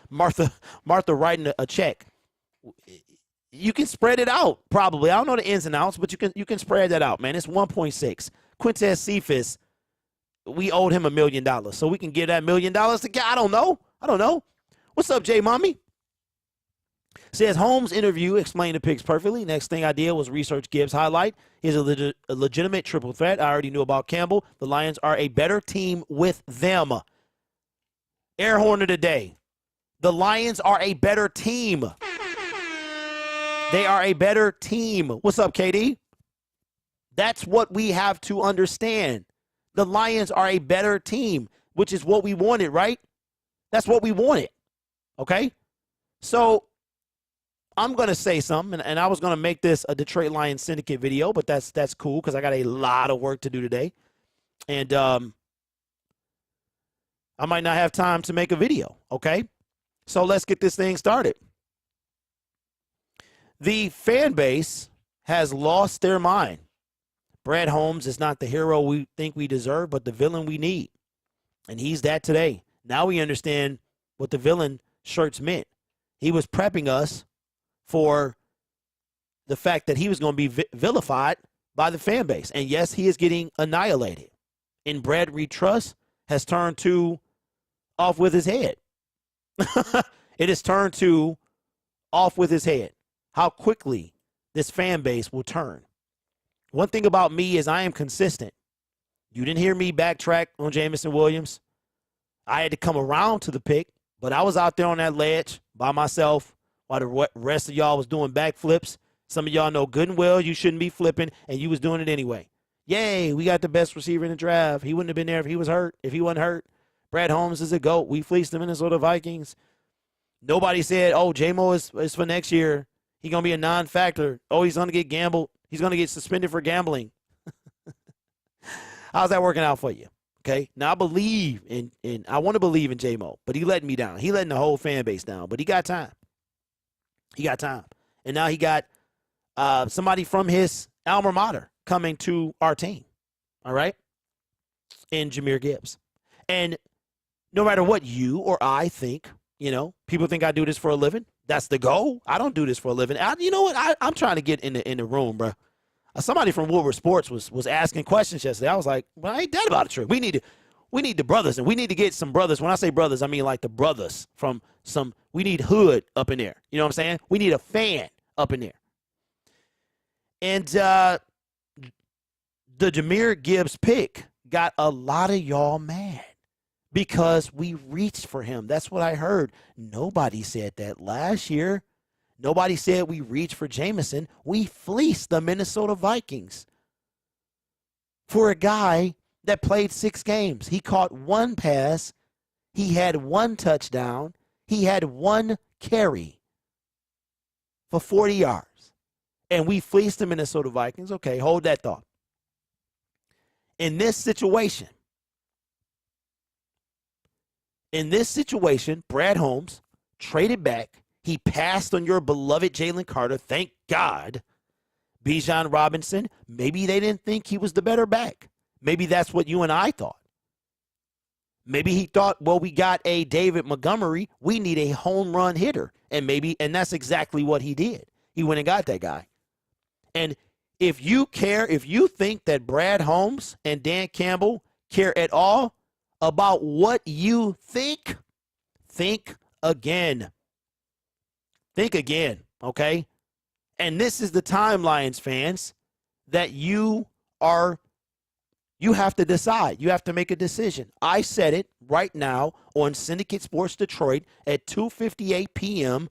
Martha writing a check. You can spread it out, probably. I don't know the ins and outs, but you can spread that out, man. It's 1.6. Quintez Cephas, we owed him $1 million, so we can give that $1 million to guy. I don't know. What's up, J Mommy? Says Holmes interview explained the picks perfectly. Next thing I did was research Gibbs' highlight. He's a legitimate triple threat. I already knew about Campbell. The Lions are a better team with them. Air horn of the day. The Lions are a better team. They are a better team. What's up, KD? That's what we have to understand. The Lions are a better team, which is what we wanted, right? That's what we wanted. Okay? So I'm going to say something, and I was going to make this a Detroit Lions Syndicate video, but that's cool because I got a lot of work to do today. And I might not have time to make a video, okay? So let's get this thing started. The fan base has lost their mind. Brad Holmes is not the hero we think we deserve, but the villain we need. And he's that today. Now we understand what the villain shirts meant. He was prepping us for the fact that he was going to be vilified by the fan base. And yes, he is getting annihilated. And Brad Reed Truss has turned to off with his head. It has turned to off with his head. How quickly this fan base will turn. One thing about me is I am consistent. You didn't hear me backtrack on Jameson Williams. I had to come around to the pick, but I was out there on that ledge by myself while the rest of y'all was doing backflips. Some of y'all know good and well you shouldn't be flipping, and you was doing it anyway. Yay, we got the best receiver in the draft. He wouldn't have been there if he was hurt. If he wasn't hurt, Brad Holmes is a GOAT. We fleeced the Minnesota Vikings. Nobody said, oh, J-Mo is for next year. He's going to be a non-factor. Oh, he's going to get gambled. He's going to get suspended for gambling. How's that working out for you? Okay. Now I believe in I want to believe in J-Mo, but he letting me down. He letting the whole fan base down, but he got time. He got time. And now he got somebody from his alma mater coming to our team. All right. In Jahmyr Gibbs. And no matter what you or I think, people think I do this for a living. That's the goal. I don't do this for a living. You know what? I'm trying to get in the room, bro. Somebody from Woodward Sports was asking questions yesterday. I was like, well, ain't that about the truth? We need the brothers, and we need to get some brothers. When I say brothers, I mean like the brothers from we need hood up in there. You know what I'm saying? We need a fan up in there. And the Jahmyr Gibbs pick got a lot of y'all mad because we reached for him. That's what I heard. Nobody said that last year. Nobody said we reached for Jameson. We fleeced the Minnesota Vikings for a guy that played 6 games. He caught 1 pass. He had 1 touchdown. He had 1 carry for 40 yards. And we fleeced the Minnesota Vikings. Okay, hold that thought. In this situation, Brad Holmes traded back. He passed on your beloved Jalen Carter. Thank God. Bijan Robinson, maybe they didn't think he was the better back. Maybe that's what you and I thought. Maybe he thought, well, we got a David Montgomery. We need a home run hitter. And that's exactly what he did. He went and got that guy. And if you think that Brad Holmes and Dan Campbell care at all about what you think again. Think again, okay? And this is the time, Lions fans, that you have to decide. You have to make a decision. I said it right now on Syndicate Sports Detroit at 2:58 p.m.,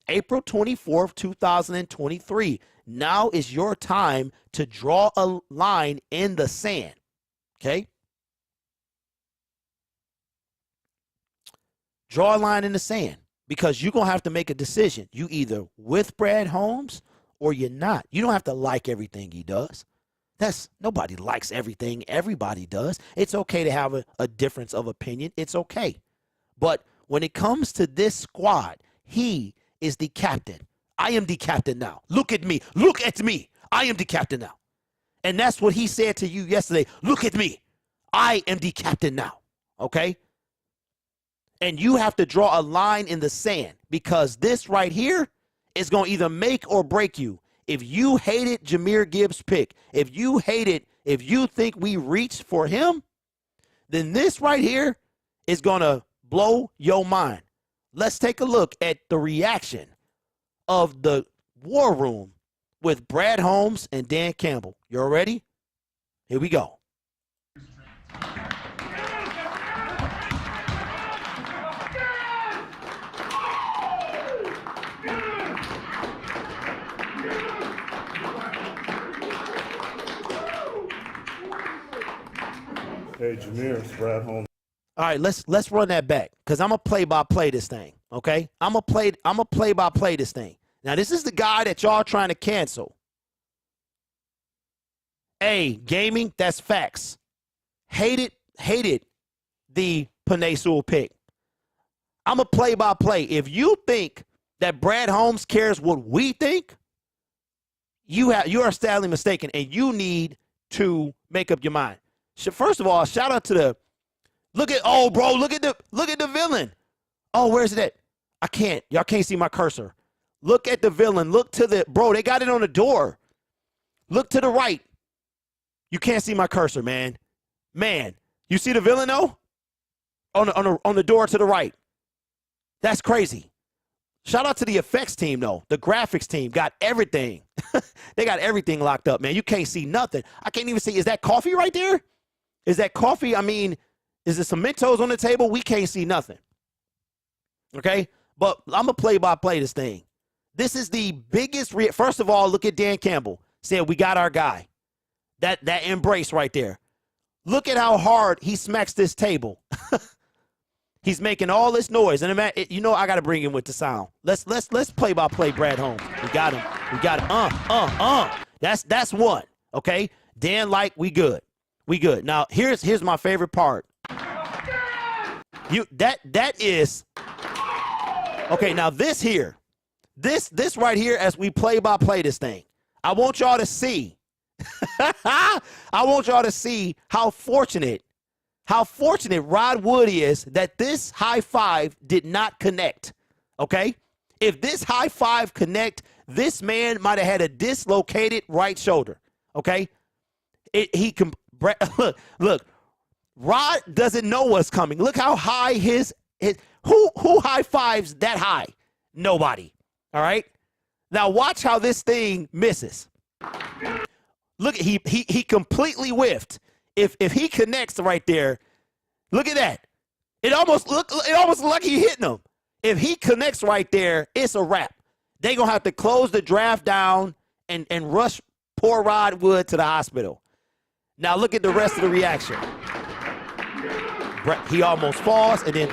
April 24th, 2023. Now is your time to draw a line in the sand, okay? Draw a line in the sand. Because you're going to have to make a decision. You either with Brad Holmes or you're not. You don't have to like everything he does. Nobody likes everything everybody does. It's okay to have a difference of opinion. It's okay. But when it comes to this squad, he is the captain. I am the captain now. Look at me. Look at me. I am the captain now. And that's what he said to you yesterday. Look at me. I am the captain now. Okay? And you have to draw a line in the sand because this right here is going to either make or break you. If you hated Jahmyr Gibbs' pick, if you think we reached for him, then this right here is going to blow your mind. Let's take a look at the reaction of the war room with Brad Holmes and Dan Campbell. You all ready? Here we go. Hey, Jahmyr, it's Brad Holmes. All right, let's run that back because I'm gonna play this thing. Okay, I'm gonna play this thing. Now this is the guy that y'all trying to cancel. Hey, gaming, that's facts. Hated the Penei Sewell pick. I'm a play-by-play. If you think that Brad Holmes cares what we think, you are sadly mistaken, and you need to make up your mind. First of all, shout out to look at the villain. Oh, where's it at? Y'all can't see my cursor. Look at the villain. Look to they got it on the door. Look to the right. You can't see my cursor, man. Man, you see the villain though? On the door to the right. That's crazy. Shout out to the effects team though. The graphics team got everything. They got everything locked up, man. You can't see nothing. I can't even see. Is that coffee right there? Is that coffee? I mean, is there some Mentos on the table? We can't see nothing. Okay? But I'm going to play-by-play this thing. This is the biggest first of all, look at Dan Campbell. Said, we got our guy. That embrace right there. Look at how hard he smacks this table. He's making all this noise, and you know I got to bring him with the sound. Let's play by play Brad Holmes. We got him. We got him. That's one. Okay. Dan Light, we good. We good. Now here's my favorite part. That is okay. Now this right here, as we play by play this thing, I want y'all to see. I want y'all to see how fortunate Rod Wood is that this high five did not connect. Okay? If this high five connect, this man might have had a dislocated right shoulder. Okay? Look, Rod doesn't know what's coming. Look how high who high fives that high? Nobody. All right? Now watch how this thing misses. Look, he completely whiffed. If he connects right there, look at that. It almost looked like he hitting him. If he connects right there, it's a wrap. They're going to have to close the draft down and rush poor Rod Wood to the hospital. Now look at the rest of the reaction. He almost falls, and then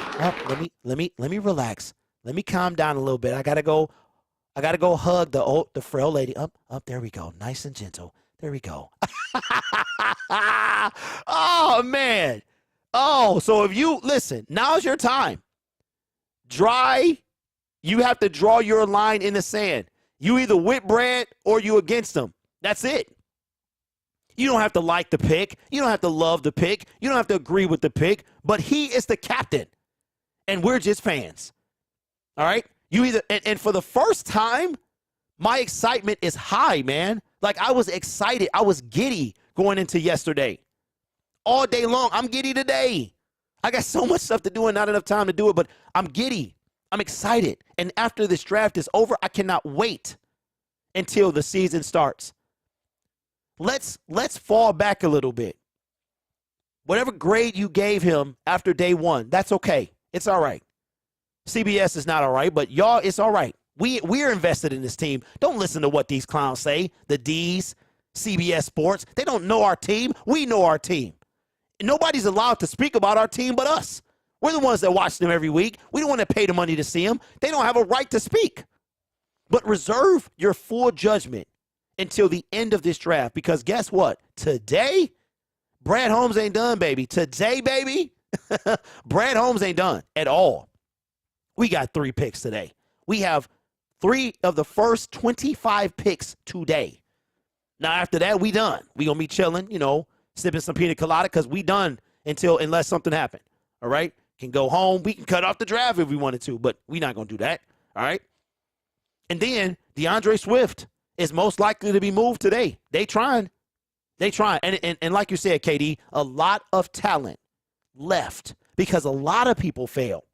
let me relax. Let me calm down a little bit. I gotta go hug the frail lady. Up, there we go. Nice and gentle. There we go. Oh, man. Oh, so if you, listen, now's your time. You have to draw your line in the sand. You either with Brad or you against him. That's it. You don't have to like the pick. You don't have to love the pick. You don't have to agree with the pick. But he is the captain, and we're just fans. All right? And for the first time, my excitement is high, man. Like, I was excited. I was giddy going into yesterday. All day long, I'm giddy today. I got so much stuff to do and not enough time to do it, but I'm giddy. I'm excited. And after this draft is over, I cannot wait until the season starts. Let's fall back a little bit. Whatever grade you gave him after day one, that's okay. It's all right. CBS is not all right, but y'all, it's all right. We're invested in this team. Don't listen to what these clowns say. The D's, CBS Sports. They don't know our team. We know our team. Nobody's allowed to speak about our team but us. We're the ones that watch them every week. We don't want to pay the money to see them. They don't have a right to speak. But reserve your full judgment until the end of this draft, because guess what? Today, Brad Holmes ain't done, baby. Today, baby, Brad Holmes ain't done at all. We got 3 picks today. We have 3 of the first 25 picks today. Now, after that, we done. We going to be chilling, sipping some pina colada, because we done unless something happened. All right? Can go home. We can cut off the draft if we wanted to, but we're not going to do that. All right? And then DeAndre Swift is most likely to be moved today. They trying. And like you said, KD, a lot of talent left because a lot of people fail.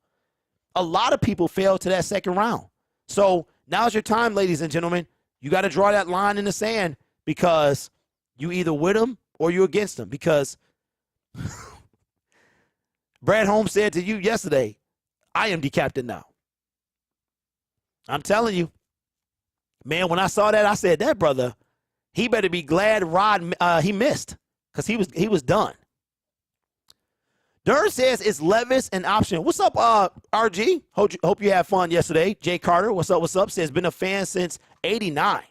A lot of people fail to that second round. So now's your time, ladies and gentlemen. You got to draw that line in the sand, because you either with them or you against them. Because Brad Holmes said to you yesterday, I am the captain now. I'm telling you, man, when I saw that, I said, that brother, he better be glad Rod he missed, because he was done. Dern says, is Levis an option? What's up, RG? Hope you had fun yesterday. Jay Carter, what's up? Says, been a fan since 89.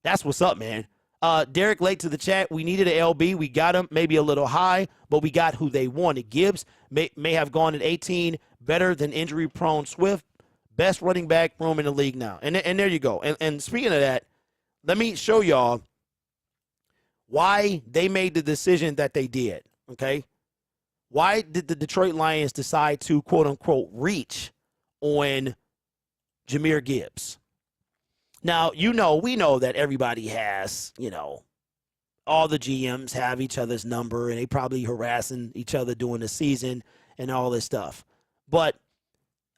That's what's up, man. Derek late to the chat. We needed an LB. We got him, maybe a little high, but we got who they wanted. Gibbs may have gone at 18, better than injury-prone Swift. Best running back room in the league now. And there you go. And speaking of that, let me show y'all why they made the decision that they did, okay? Why did the Detroit Lions decide to, quote-unquote, reach on Jahmyr Gibbs? Now, we know that everybody has, all the GMs have each other's number, and they probably harassing each other during the season and all this stuff. But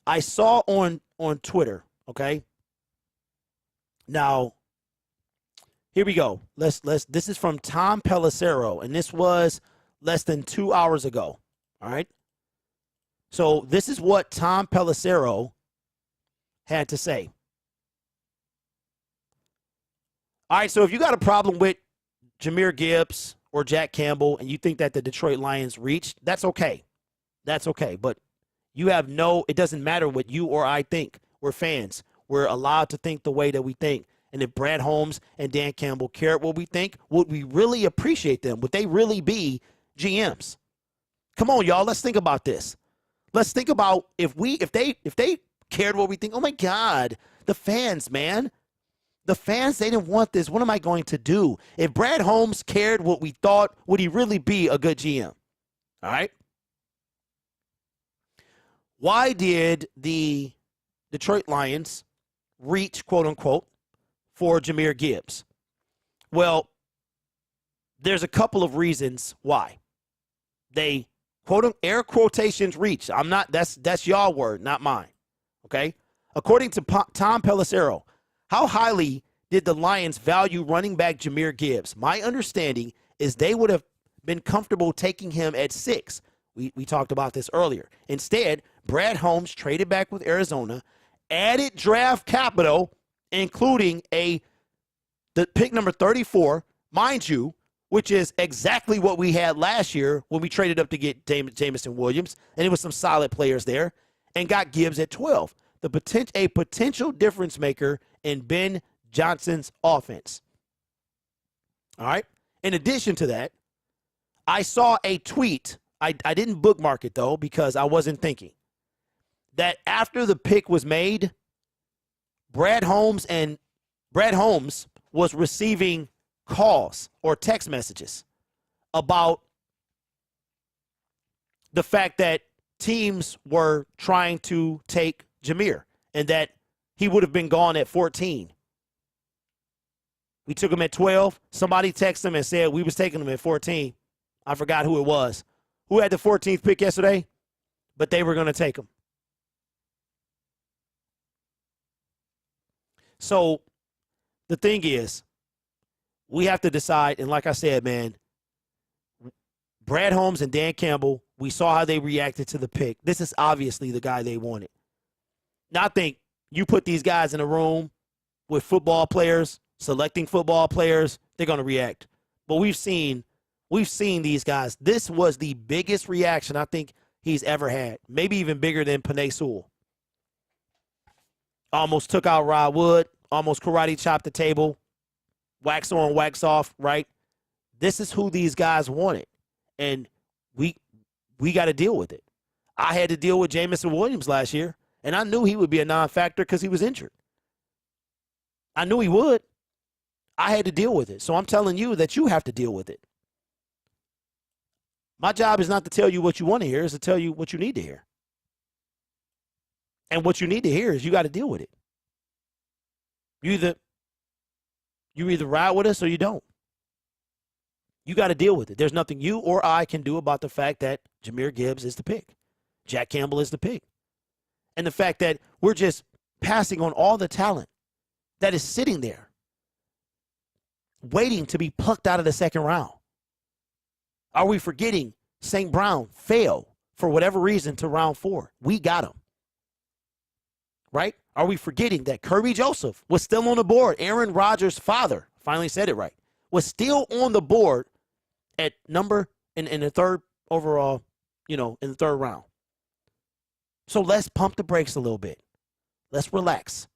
I saw on Twitter, okay? Now, here we go. This is from Tom Pelissero, and this was less than 2 hours ago, all right? So this is what Tom Pelissero had to say. All right, so if you got a problem with Jahmyr Gibbs or Jack Campbell and you think that the Detroit Lions reached, that's okay. That's okay. But It doesn't matter what you or I think. We're fans. We're allowed to think the way that we think. And if Brad Holmes and Dan Campbell cared what we think, would we really appreciate them? Would they really be GMs? Come on, y'all. Let's think about this. Let's think about if they cared what we think. Oh my God, the fans, man. The fans, they didn't want this. What am I going to do? If Brad Holmes cared what we thought, would he really be a good GM? All right. Why did the Detroit Lions reach, quote unquote, for Jahmyr Gibbs? Well, there's a couple of reasons why. They, quote, air quotations, reach. That's y'all word, not mine. Okay? According to Tom Pelissero, how highly did the Lions value running back Jahmyr Gibbs? My understanding is they would have been comfortable taking him at 6. We talked about this earlier. Instead, Brad Holmes traded back with Arizona, added draft capital, including the pick number 34, mind you, which is exactly what we had last year when we traded up to get Jameson Williams, and it was some solid players there, and got Gibbs at 12. A potential difference maker in Ben Johnson's offense. All right. In addition to that, I saw a tweet. I didn't bookmark it, though, because I wasn't thinking. That after the pick was made, Brad Holmes was receiving calls or text messages about the fact that teams were trying to take Jahmyr and that he would have been gone at 14. We took him at 12. Somebody texted him and said we was taking him at 14. I forgot who it was. Who had the 14th pick yesterday? But they were going to take him. So the thing is, we have to decide, and like I said, man, Brad Holmes and Dan Campbell, we saw how they reacted to the pick. This is obviously the guy they wanted. Now, I think you put these guys in a room with football players, selecting football players, they're going to react. But we've seen these guys. This was the biggest reaction I think he's ever had, maybe even bigger than Penei Sewell. Almost took out Rod Wood, almost karate chopped the table, wax on, wax off, right? This is who these guys wanted, and we got to deal with it. I had to deal with Jameson Williams last year, and I knew he would be a non-factor because he was injured. I knew he would. I had to deal with it, so I'm telling you that you have to deal with it. My job is not to tell you what you want to hear, it's to tell you what you need to hear. And what you need to hear is you got to deal with it. You either ride with us or you don't. You got to deal with it. There's nothing you or I can do about the fact that Jahmyr Gibbs is the pick. Jack Campbell is the pick. And the fact that we're just passing on all the talent that is sitting there, waiting to be plucked out of the second round. Are we forgetting St. Brown fell for whatever reason to round 4? We got him. Right? Are we forgetting that Kirby Joseph was still on the board? Aaron Rodgers' father, finally said it right, was still on the board at number in the third overall, in the third round. So let's pump the brakes a little bit. Let's relax.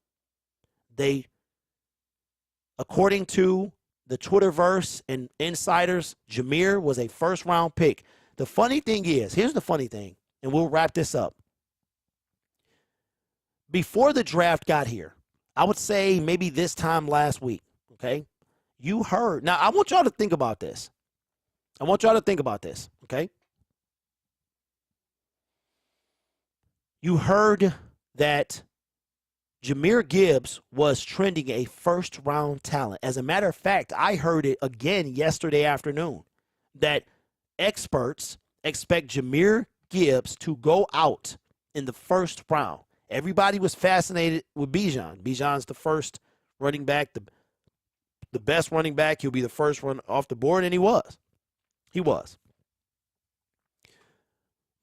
According to the Twitterverse and insiders, Jahmyr was a first-round pick. The funny thing is, here's the funny thing, and we'll wrap this up. Before the draft got here, I would say maybe this time last week, okay, you heard. Now, I want y'all to think about this. Okay? You heard that Jahmyr Gibbs was trending a first-round talent. As a matter of fact, I heard it again yesterday afternoon that experts expect Jahmyr Gibbs to go out in the first round. Everybody was fascinated with Bijan. Bijan's the first running back, the best running back. He'll be the first one off the board, and he was. He was.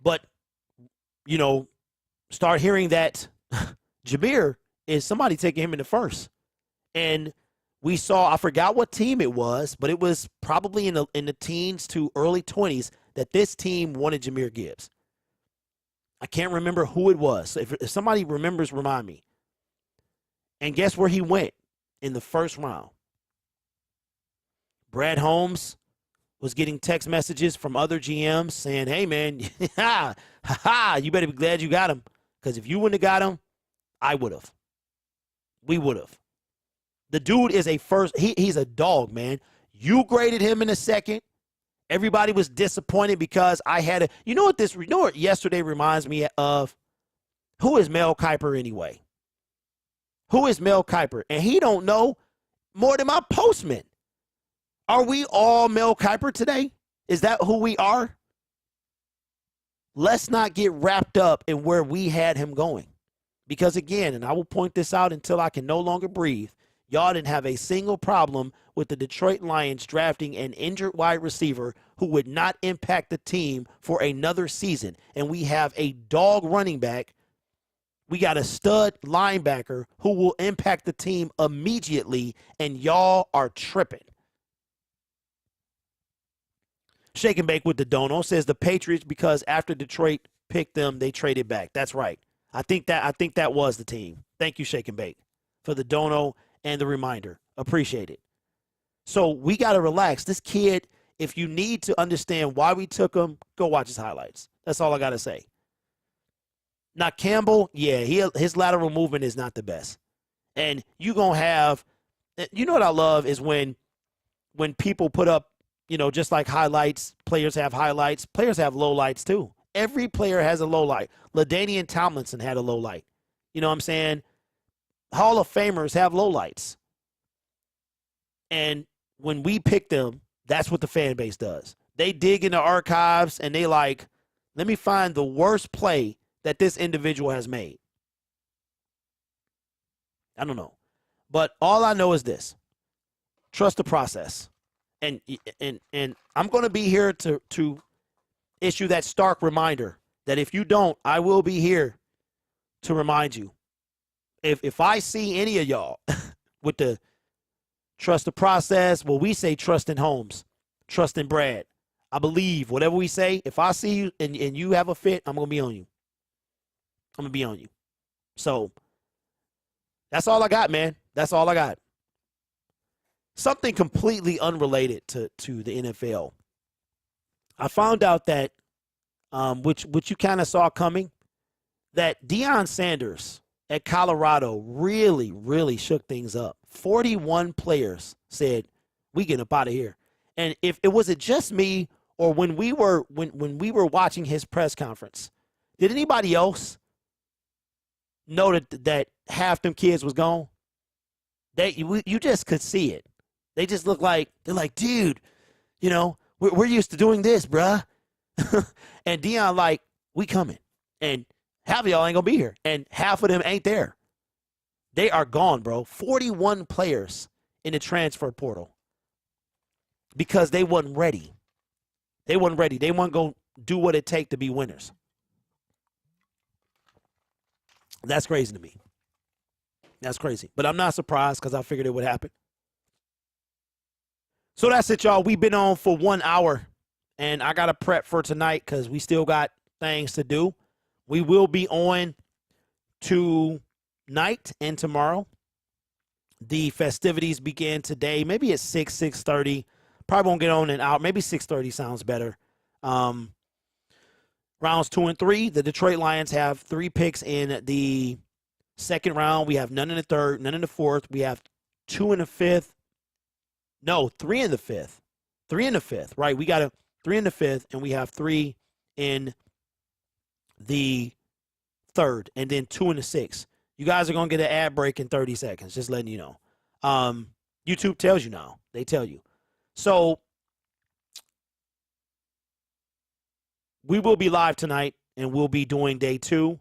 But, start hearing that Jahmyr is somebody taking him in the first. And we saw, I forgot what team it was, but it was probably in the teens to early 20s that this team wanted Jahmyr Gibbs. I can't remember who it was. So if somebody remembers, remind me. And guess where he went in the first round? Brad Holmes was getting text messages from other GMs saying, hey, man, you better be glad you got him. Because if you wouldn't have got him, I would have. We would have. The dude is a first. He's a dog, man. You graded him in a second. Everybody was disappointed because I had a. You know what yesterday reminds me of? Who is Mel Kiper anyway? Who is Mel Kiper? And he don't know more than my postman. Are we all Mel Kiper today? Is that who we are? Let's not get wrapped up in where we had him going. Because again, and I will point this out until I can no longer breathe, y'all didn't have a single problem with the Detroit Lions drafting an injured wide receiver who would not impact the team for another season. And we have a dog running back. We got a stud linebacker who will impact the team immediately, and y'all are tripping. Shake and Bake with the Dono says the Patriots, because after Detroit picked them, they traded back. That's right. I think that was the team. Thank you, Shake and Bake, for the Dono and the reminder. Appreciate it. So we got to relax. This kid, if you need to understand why we took him, go watch his highlights. That's all I got to say. Now, Campbell, yeah, his lateral movement is not the best. And you going to have, you know what I love is when people put up, just like highlights, players have highlights, players have lowlights too. Every player has a low light. LaDainian Tomlinson had a low light. You know what I'm saying? Hall of Famers have low lights. And when we pick them, that's what the fan base does. They dig in the archives and they like, let me find the worst play that this individual has made. I don't know. But all I know is this. Trust the process. And I'm going to be here to issue that stark reminder that if you don't, I will be here to remind you. If I see any of y'all with the trust the process, well, we say trust in Holmes, trust in Brad. I believe whatever we say, if I see you and you have a fit, I'm going to be on you. I'm going to be on you. So that's all I got, man. That's all I got. Something completely unrelated to the NFL. I found out that, which you kind of saw coming, that Deion Sanders at Colorado really, really shook things up. 41 players said, we get up out of here. And if it was just me or when we were watching his press conference, did anybody else know that half them kids was gone? You just could see it. They just look like, they're like, dude, we're used to doing this, bruh. And Deion like, we coming. And half of y'all ain't going to be here. And half of them ain't there. They are gone, bro. 41 players in the transfer portal because they wasn't ready. They wasn't ready. They weren't going to do what it take to be winners. That's crazy to me. That's crazy. But I'm not surprised because I figured it would happen. So that's it, y'all. We've been on for 1 hour, and I got to prep for tonight because we still got things to do. We will be on tonight and tomorrow. The festivities begin today, maybe at 6:30. Probably won't get on an hour. Maybe 6:30 sounds better. Rounds 2 and 3, the Detroit Lions have 3 picks in the second round. We have none in the third, none in the fourth. We have 2 in the fifth. No, 3 in the fifth. 3 in the fifth, right? We got 3 in the fifth, and we have 3 in the third, and then 2 in the sixth. You guys are going to get an ad break in 30 seconds, just letting you know. YouTube tells you now. They tell you. So we will be live tonight, and we'll be doing day 2.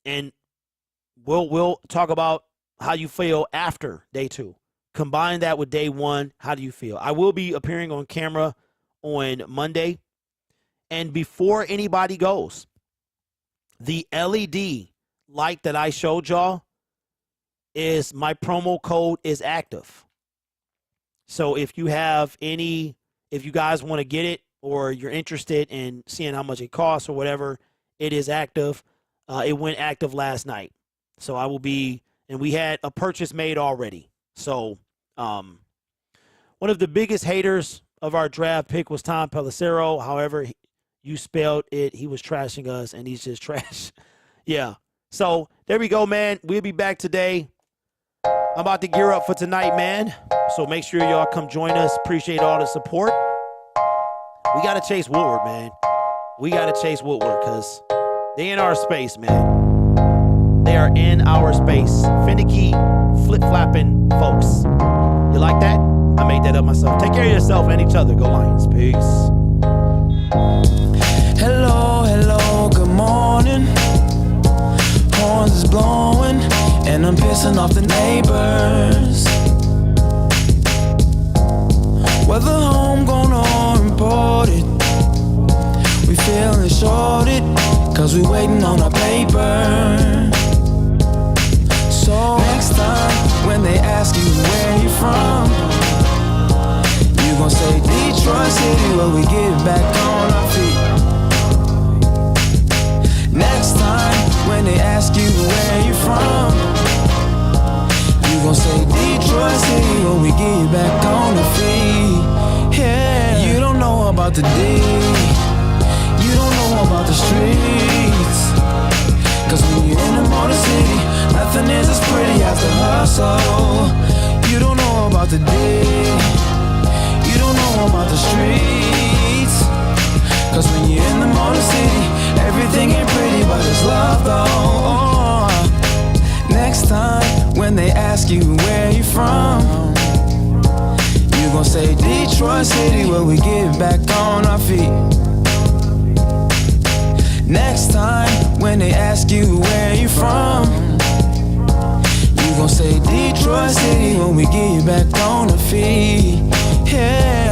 And we'll talk about how you feel after day 2. Combine that with day 1. How do you feel? I will be appearing on camera on Monday. And before anybody goes, the LED light that I showed y'all is my promo code is active. So if you guys want to get it or you're interested in seeing how much it costs or whatever, it is active. It went active last night. So I will be, and we had a purchase made already. So one of the biggest haters of our draft pick was Tom Pelissero. However, you spelled it. He was trashing us, and he's just trash. Yeah. So there we go, man. We'll be back today. I'm about to gear up for tonight, man. So make sure y'all come join us. Appreciate all the support. We got to chase Woodward, man. We got to chase Woodward because they in our space, man. They are in our space. Finicky, flip-flopping folks. You like that? I made that up myself. Take care of yourself and each other. Go Lions. Peace. Hello, hello, good morning. Horns is blowing, and I'm pissing off the neighbors. Whether homegrown or imported, we feeling shorted, cause we waiting on our paper. So next time, when they ask you where you from, you gon' say Detroit City, where we get back on our feet. Next time, when they ask you where you from, you gon' say Detroit City, when we get back on our feet. Yeah, you don't know about the D, you don't know about the streets. Cause when you're in the Motor City, nothing is as pretty as the hustle. You don't know about the D, you don't know about the streets. Cause when you're in the Motor City, everything ain't pretty, but it's love though. Next time, when they ask you where you from, you gon' say Detroit City, where we get back on our feet. Next time, when they ask you where you from, you gon' say Detroit City, when we get back on our feet. Yeah.